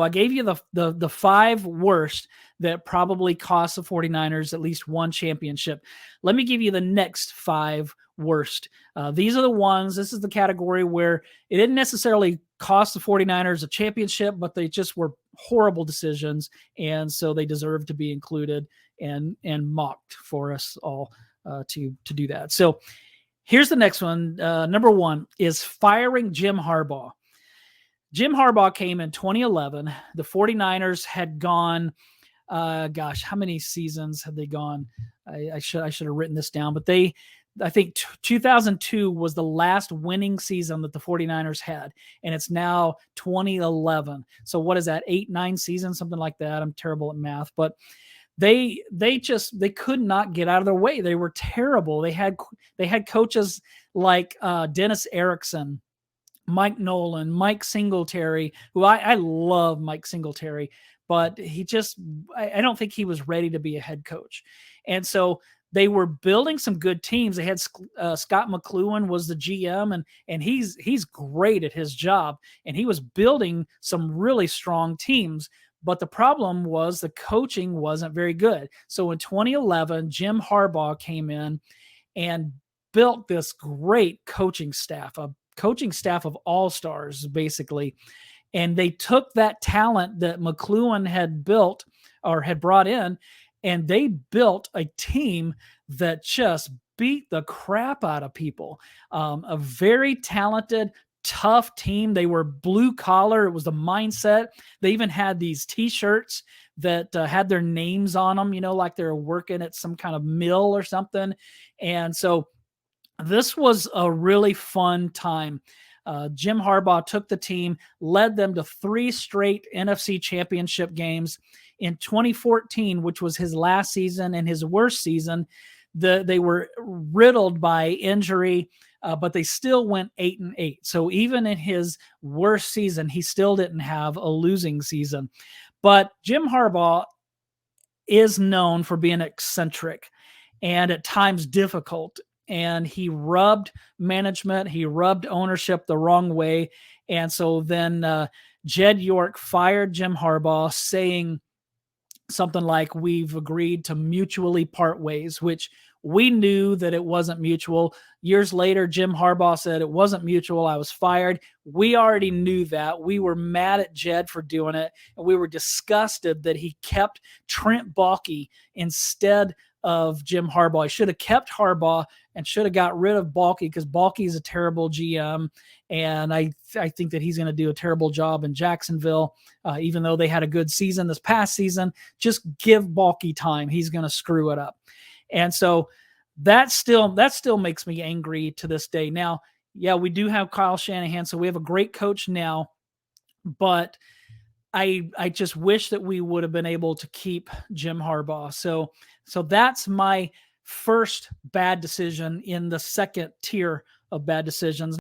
I gave you the 5 worst that probably cost the 49ers at least one championship. Let me give you the next 5 worst. These are the ones, this is the category where it didn't necessarily cost the 49ers a championship, but they just were horrible decisions, and so they deserve to be included and mocked for us all to do that. So here's the next one. Number 1 is firing Jim Harbaugh. Jim Harbaugh came in 2011. The 49ers had gone, how many seasons had they gone? I should have written this down, but I think 2002 was the last winning season that the 49ers had, and it's now 2011. So what is that, 8-9 seasons, something like that? I'm terrible at math, but they could not get out of their way. They were terrible. They had coaches like Dennis Erickson, Mike Nolan, Mike Singletary, who I love Mike Singletary, but I don't think he was ready to be a head coach. And so they were building some good teams. They had Scott McCloughan was the GM, and he's great at his job, and he was building some really strong teams. But the problem was the coaching wasn't very good. So in 2011, Jim Harbaugh came in and built this great coaching staff, a coaching staff of all-stars, basically. And they took that talent that McCloughan had built or had brought in, and they built a team that just beat the crap out of people. A very talented, tough team. They were blue collar. It was the mindset. They even had these T-shirts that had their names on them, like they were working at some kind of mill or something. And so this was a really fun time. Jim Harbaugh took the team, led them to 3 straight NFC championship games. In 2014, which was his last season and his worst season, they were riddled by injury, but they still went 8-8. So even in his worst season, he still didn't have a losing season. But Jim Harbaugh is known for being eccentric and at times difficult. And he rubbed management, he rubbed ownership the wrong way. And so then Jed York fired Jim Harbaugh, saying something like, "We've agreed to mutually part ways," which we knew that it wasn't mutual. Years later, Jim Harbaugh said it wasn't mutual. I was fired. We already knew that. We were mad at Jed for doing it, and we were disgusted that he kept Trent Baalke instead of Jim Harbaugh. He should have kept Harbaugh and should have got rid of Baalke, because Baalke is a terrible GM, and I think that he's going to do a terrible job in Jacksonville. Even though they had a good season this past season, just give Baalke time. He's going to screw it up. And so that still makes me angry to this day. Now, yeah, we do have Kyle Shanahan, so we have a great coach now, but I just wish that we would have been able to keep Jim Harbaugh. So that's my first bad decision in the second tier of bad decisions.